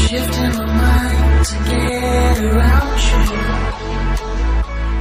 shifting my mind to get around you.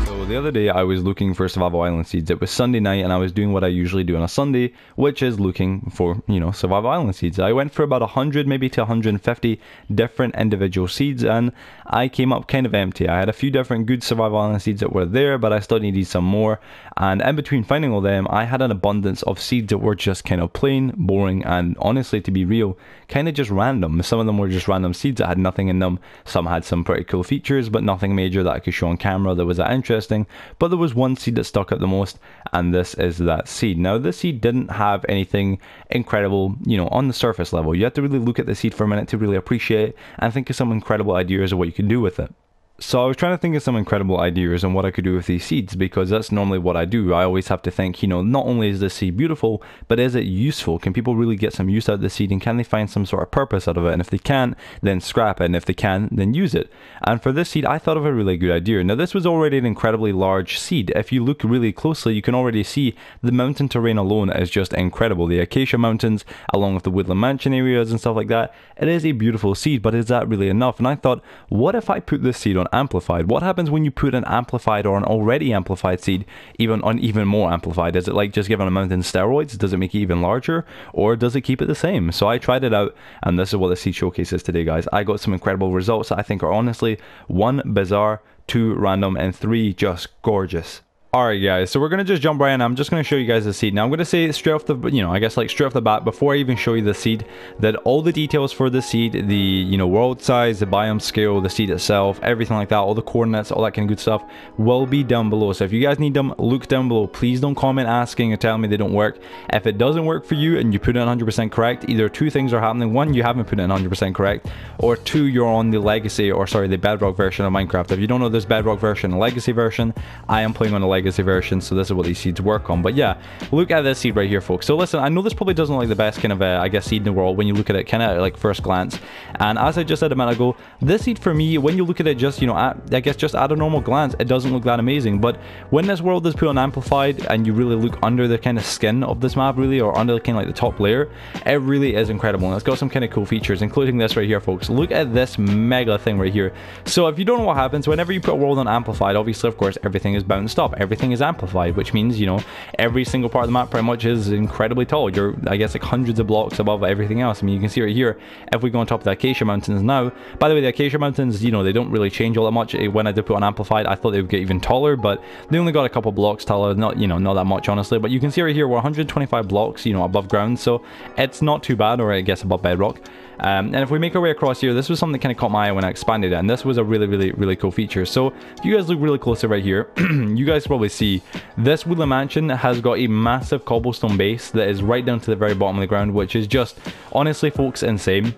So the other day I was looking for survival island seeds. It was Sunday night and I was doing what I usually do on a Sunday, which is looking for, you know, survival island seeds. I went for about 100 maybe to 150 different individual seeds and I came up kind of empty. I had a few different good survival island seeds that were there, but I still needed some more, and in between finding all them I had an abundance of seeds that were just kind of plain, boring, and honestly, to be real, kind of just random. Some of them were just random seeds that had nothing in them. Some had some pretty cool features but nothing major that I could show on camera that was that interesting. But there was one seed that stuck out the most, and this is that seed. Now this seed didn't have anything incredible, you know, on the surface level. You have to really look at the seed for a minute to really appreciate it and think of some incredible ideas of what you can do with it. So I was trying to think of some incredible ideas on what I could do with these seeds, because that's normally what I do. I always have to think, you know, not only is this seed beautiful, but is it useful? Can people really get some use out of the seed, and can they find some sort of purpose out of it? And if they can't, then scrap it, and if they can, then use it. And for this seed, I thought of a really good idea. Now this was already an incredibly large seed. If you look really closely, you can already see the mountain terrain alone is just incredible. The Acacia Mountains, along with the Woodland Mansion areas and stuff like that. It is a beautiful seed, but is that really enough? And I thought, what if I put this seed on amplified? What happens when you put an amplified or an already amplified seed even more amplified? Is it like just giving a mountain steroids? Does it make it even larger, or does it keep it the same? So I tried it out, and this is what the seed showcase is today, guys. I got some incredible results that I think are honestly 1 bizarre, 2 random, and 3 just gorgeous. Alright guys, so we're going to just jump right in. I'm just going to show you guys the seed. Now I'm going to say straight off the, you know, I guess like straight off the bat, before I even show you the seed, that all the details for the seed, the, you know, world size, the biome scale, the seed itself, everything like that, all the coordinates, all that kind of good stuff will be down below. So if you guys need them, look down below. Please don't comment asking or telling me they don't work. If it doesn't work for you and you put it 100% correct, either 2 things are happening. 1, you haven't put it 100% correct, or 2, you're on the legacy, or sorry, the bedrock version of Minecraft. If you don't know this bedrock version and legacy version, I am playing on the legacy version, so this is what these seeds work on. But yeah, look at this seed right here, folks. So listen, I know this probably doesn't look like the best kind of I guess seed in the world when you look at it kind of like first glance, and as I just said a minute ago, this seed for me, when you look at it just, you know, I guess just at a normal glance, it doesn't look that amazing. But when this world is put on amplified and you really look under the kind of skin of this map, really, or under the kind of like the top layer, it really is incredible, and it's got some kind of cool features, including this right here, folks. Look at this mega thing right here. So if you don't know what happens whenever you put a world on amplified, obviously of course everything is bounced up, everything is amplified, which means, you know, every single part of the map pretty much is incredibly tall. You're, I guess, like hundreds of blocks above everything else. I mean, you can see right here, if we go on top of the Acacia Mountains now, by the way, the Acacia Mountains, you know, they don't really change all that much. When I did put on amplified, I thought they would get even taller, but they only got a couple blocks taller, not, you know, not that much, honestly. But you can see right here, we're 125 blocks, you know, above ground, so it's not too bad, or I guess above bedrock. And if we make our way across here, this was something that kind of caught my eye when I expanded it, and this was a really cool feature. So if you guys look really closely right here, you guys probably see this Woodland Mansion has got a massive cobblestone base that is right down to the very bottom of the ground, which is just, honestly folks, insane.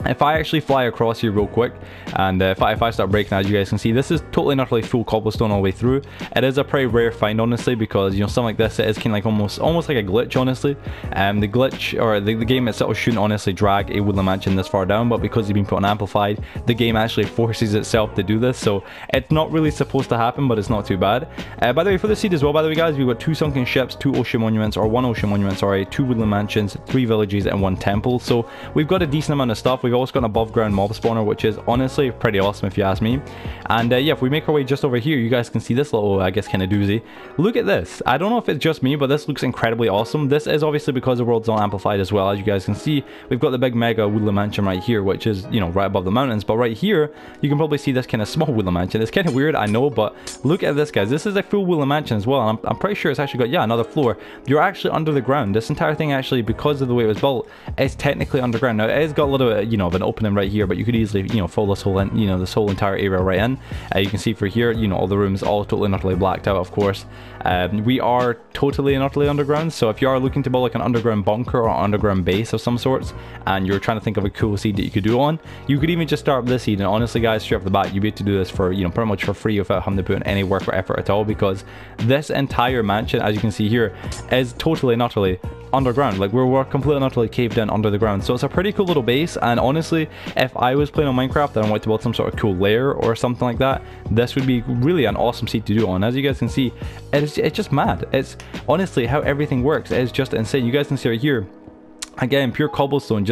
If I actually fly across here real quick, and if I start breaking, as you guys can see, this is totally and utterly full cobblestone all the way through. It is a pretty rare find, honestly, because, you know, something like this, it is kind of like almost like a glitch, honestly. The glitch, or the game itself shouldn't honestly drag a Woodland Mansion this far down, but because it's been put on amplified, the game actually forces itself to do this, so it's not really supposed to happen, but it's not too bad. By the way, for the seed as well, by the way, guys, we've got 2 sunken ships, 2 ocean monuments, or 1 ocean monument, sorry, 2 Woodland Mansions, 3 villages, and 1 temple. So we've got a decent amount of stuff. We've also got an above ground mob spawner, which is honestly pretty awesome if you ask me. And yeah, if we make our way just over here, you guys can see this little, I guess, kind of doozy. Look at this. I don't know if it's just me, but this looks incredibly awesome. This is obviously because the world's not amplified as well. As you guys can see, we've got the big mega Woodland Mansion right here, which is, you know, right above the mountains. But right here, you can probably see this kind of small Woodland Mansion. It's kind of weird, I know, but look at this, guys. This is a full Woodland Mansion as well, and I'm pretty sure it's actually got, yeah, another floor. You're actually under the ground. This entire thing, actually, because of the way it was built, is technically underground. Now, it has got a little bit, you know, of an opening right here, but you could easily, you know, fill this whole, you know, this whole entire area right in. You can see for here, you know, all the rooms all totally and utterly blacked out, of course. We are totally and utterly underground, so if you are looking to build like an underground bunker or underground base of some sorts, and you're trying to think of a cool seed that you could do on, you could even just start up this seed, and honestly, guys, straight off the bat, you'd be able to do this for, you know, pretty much for free without having to put in any work or effort at all, because this entire mansion, as you can see here, is totally and utterly underground. Like, we're completely and utterly caved in under the ground, so it's a pretty cool little base. And honestly, if I was playing on Minecraft and I wanted to build some sort of cool lair or something like that, this would be really an awesome seed to do on. As you guys can see, it's just mad. It's honestly how everything works is just insane. You guys can see right here, Again, pure cobblestone,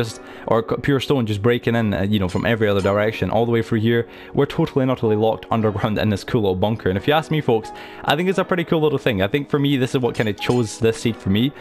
pure stone, just breaking in, you know, from every other direction, all the way through here. We're totally and utterly locked underground in this cool little bunker. And if you ask me, folks, I think it's a pretty cool little thing. I think for me, this is what kind of chose this seed for me.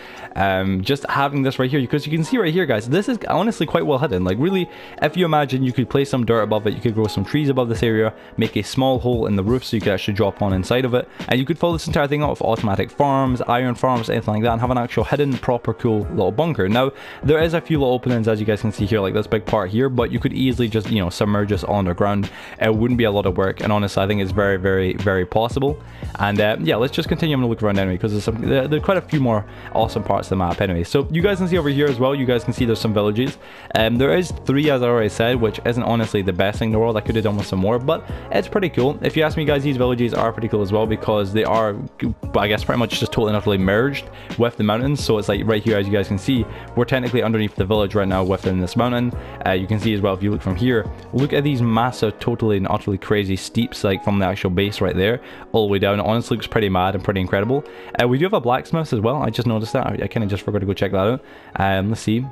Just having this right here, because you can see right here, guys, this is honestly quite well hidden. Like, really, if you imagine, you could place some dirt above it, you could grow some trees above this area, make a small hole in the roof so you could actually drop on inside of it, and you could follow this entire thing out with automatic farms, iron farms, anything like that, and have an actual hidden, proper, cool little bunker. Now, there is a few little openings, as you guys can see here, like this big part here, but you could easily just, you know, submerge us all underground. It wouldn't be a lot of work, and honestly, I think it's very, very, very possible. And yeah, let's just continue. I'm gonna look around anyway, because there are quite a few more awesome parts of the map anyway. So you guys can see over here as well, you guys can see there's some villages. There is 3, as I already said, which isn't honestly the best thing in the world. I could have done with some more, but it's pretty cool. If you ask me, guys, these villages are pretty cool as well, because they are, I guess, pretty much just totally and utterly merged with the mountains. So it's like right here, as you guys can see, we're technically underneath the village right now within this mountain. You can see as well, if you look from here, look at these massive, totally and utterly crazy steeps, like from the actual base right there all the way down. It honestly looks pretty mad and pretty incredible. We do have a blacksmith as well. I just noticed that. I kind of just forgot to go check that out. Let's see.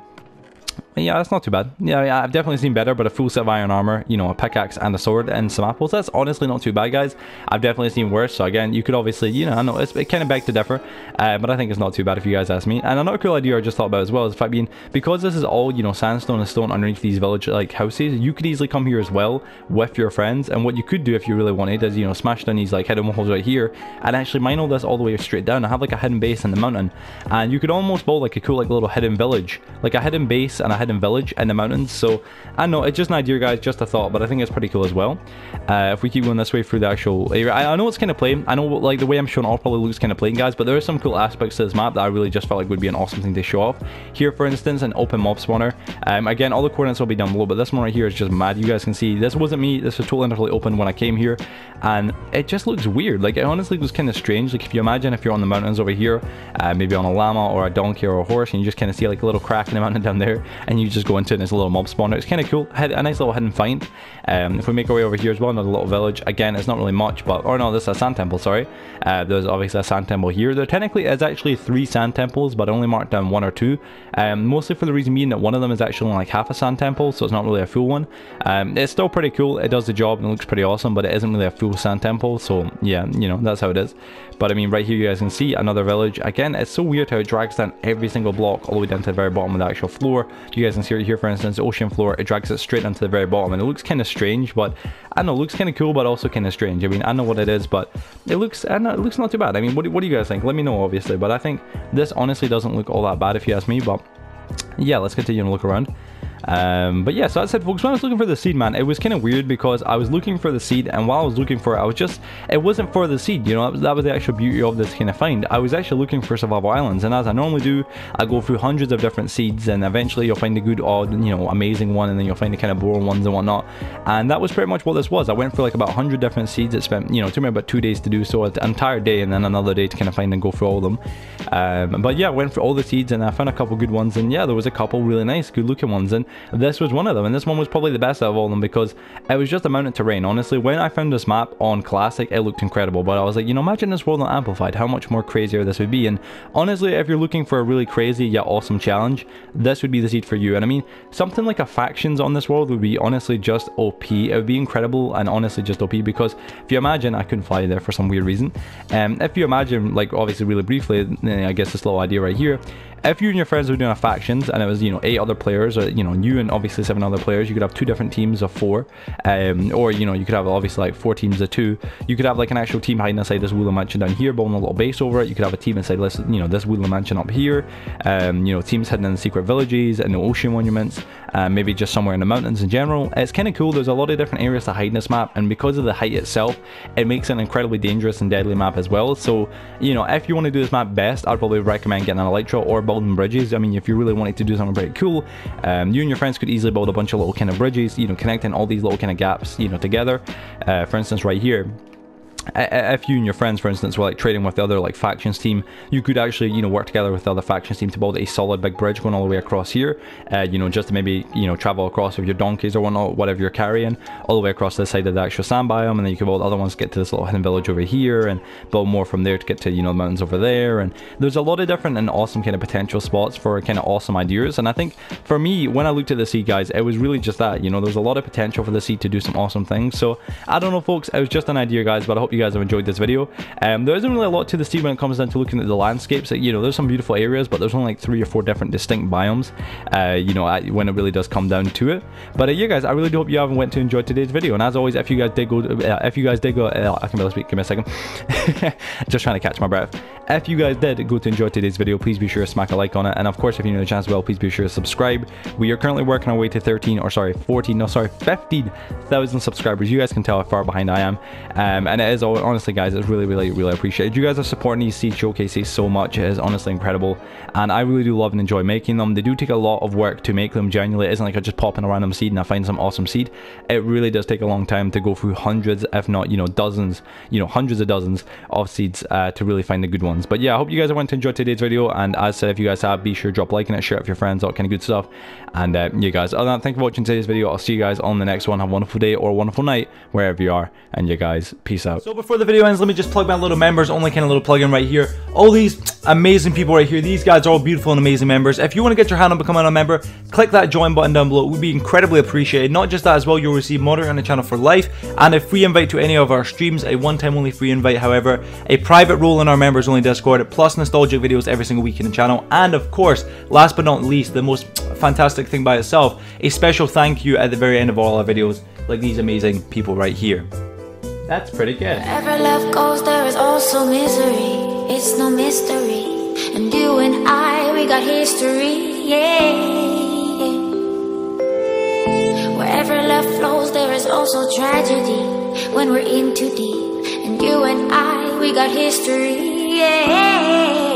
Yeah, that's not too bad. Yeah, I've definitely seen better, but a full set of iron armor, you know, a pickaxe and a sword and some apples, that's honestly not too bad, guys. I've definitely seen worse. So again, you could obviously, you know, I know it kind of begs to differ, but I think it's not too bad if you guys ask me. And another cool idea I just thought about as well is the fact being, because this is all, you know, sandstone and stone underneath these village like houses, you could easily come here as well with your friends. And what you could do if you really wanted is, you know, smash down these like hidden holes right here and actually mine all this all the way straight down. I have like a hidden base in the mountain, and you could almost build like a cool like little hidden village, like a hidden base and a hidden village in the mountains. So I know it's just an idea, guys, just a thought, but I think it's pretty cool as well. If we keep going this way through the actual area, I know it's kind of plain. I know like the way I'm showing off probably looks kind of plain, guys, but there are some cool aspects to this map that I really just felt like would be an awesome thing to show off. Here, for instance, an open mob spawner. Again, all the coordinates will be down below, but this one right here is just mad. You guys can see this wasn't me. This was totally and utterly open when I came here, and it just looks weird. Like, it honestly was kind of strange. Like, if you imagine if you're on the mountains over here, maybe on a llama or a donkey or a horse, and you just kind of see like a little crack in the mountain down there, and you just go into it and it's a little mob spawner. It's kind of cool. A nice little hidden find. If we make our way over here as well, another little village. Again, it's not really much, but, or no, this is a sand temple, sorry. There's obviously a sand temple here. There technically is actually 3 sand temples, but I only marked down 1 or 2. Mostly for the reason being that one of them is actually like half a sand temple, so it's not really a full one. It's still pretty cool. It does the job and it looks pretty awesome, but it isn't really a full sand temple, so yeah, you know, that's how it is. But I mean, right here you guys can see another village. Again, it's so weird how it drags down every single block all the way down to the very bottom of the actual floor. You guys can see right here, for instance, the ocean floor, it drags it straight down to the very bottom, and it looks kind of strange, but I don't know, it looks kind of cool, but also kind of strange. I mean, I know what it is, but it looks, I don't know, it looks not too bad. I mean, what do you guys think? Let me know, obviously, but I think this honestly doesn't look all that bad if you ask me. But yeah, let's continue and look around. But yeah, so as I said, folks, when I was looking for the seed, man, it was kind of weird because I was looking for the seed, and while I was looking for it, it wasn't for the seed, you know. That was the actual beauty of this kind of find. I was actually looking for survival islands, and as I normally do, I go through hundreds of different seeds, and eventually you'll find a good, odd, you know, amazing one, and then you'll find the kind of boring ones and whatnot. And that was pretty much what this was. I went for like about 100 different seeds. It spent, you know, it took me about 2 days to do so, an entire day, and then another day to kind of find and go through all of them. But yeah, I went for all the seeds, and I found a couple good ones, and yeah, there was a couple really nice, good looking ones, and this was one of them. And this one was probably the best out of all of them because it was just a mountain terrain. Honestly, when I found this map on Classic, it looked incredible, but I was like, you know, imagine this world on Amplified, how much more crazier this would be. And honestly, if you're looking for a really crazy yet awesome challenge, this would be the seed for you. And I mean, something like a factions on this world would be honestly just OP. It would be incredible and honestly just OP, because if you imagine, I couldn't fly there for some weird reason. If you imagine, like, obviously really briefly, I guess this little idea right here, if you and your friends were doing a factions and it was, you know, 8 other players, or, you know, you and obviously 7 other players, you could have 2 different teams of 4, or, you know, you could have obviously like 4 teams of 2. You could have like an actual team hiding inside this Woodland Mansion down here, building a little base over it. You could have a team inside this, you know, this Woodland Mansion up here. You know, teams hidden in the secret villages and the ocean monuments, maybe just somewhere in the mountains in general. It's kind of cool. There's a lot of different areas to hide in this map, and because of the height itself, it makes it an incredibly dangerous and deadly map as well. So, you know, if you want to do this map best, I'd probably recommend getting an Elytra or building bridges. I mean, if you really wanted to do something pretty cool, you and your friends could easily build a bunch of little kind of bridges, you know, connecting all these little kind of gaps, you know, together. For instance, right here, if you and your friends, for instance, were like trading with the other like factions team, you could actually, you know, work together with the other factions team to build a solid big bridge going all the way across here, you know, just to maybe, you know, travel across with your donkeys or whatnot, whatever you're carrying, all the way across the side of the actual sand biome, and then you can build other ones to get to this little hidden village over here, and build more from there to get to, you know, the mountains over there. And there's a lot of different and awesome kind of potential spots for kind of awesome ideas. And I think for me, when I looked at the seed, guys, it was really just that, you know, there's a lot of potential for the seed to do some awesome things. So I don't know, folks, it was just an idea, guys, but I hope you guys have enjoyed this video. There isn't really a lot to the seed when it comes down to looking at the landscapes. You know, there's some beautiful areas, but there's only like 3 or 4 different distinct biomes, you know, when it really does come down to it. But yeah, guys, I really do hope you have went to enjoy today's video. And as always, if you guys did go, I can barely speak, give me a second. Just trying to catch my breath. If you guys did go to enjoy today's video, please be sure to smack a like on it. And of course, if you're new to the channel as well, please be sure to subscribe. We are currently working our way to 15,000 subscribers. You guys can tell how far behind I am. And it is, honestly, guys, it's really appreciated. You guys are supporting these seed showcases so much. It is honestly incredible. And I really do love and enjoy making them. They do take a lot of work to make them. Genuinely, it isn't like I just pop in a random seed and I find some awesome seed. It really does take a long time to go through hundreds, if not, you know, dozens, you know, hundreds of dozens of seeds to really find the good ones. But yeah, I hope you guys are going to enjoy today's video. And as I said, if you guys have, be sure to drop a like on it, share it with your friends, all kind of good stuff. And yeah, guys, other than that, thank you for watching today's video. I'll see you guys on the next one. Have a wonderful day or a wonderful night, wherever you are. And yeah, guys, peace out. So before the video ends, let me just plug my little members only kind of little plug in right here. All these amazing people right here, these guys are all beautiful and amazing members. If you want to get your hand on becoming a member, click that join button down below. It would be incredibly appreciated. Not just that as well, you'll receive moderator on the channel for life, and a free invite to any of our streams, a one-time only free invite, however, a private role in our members only Discord, plus nostalgic videos every single week in the channel, and of course, last but not least, the most fantastic thing by itself, a special thank you at the very end of all our videos, like these amazing people right here. That's pretty good. Wherever love goes, there is also misery. It's no mystery. And you and I, we got history, yeah. Wherever love flows, there is also tragedy. When we're in too deep. And you and I, we got history, yeah.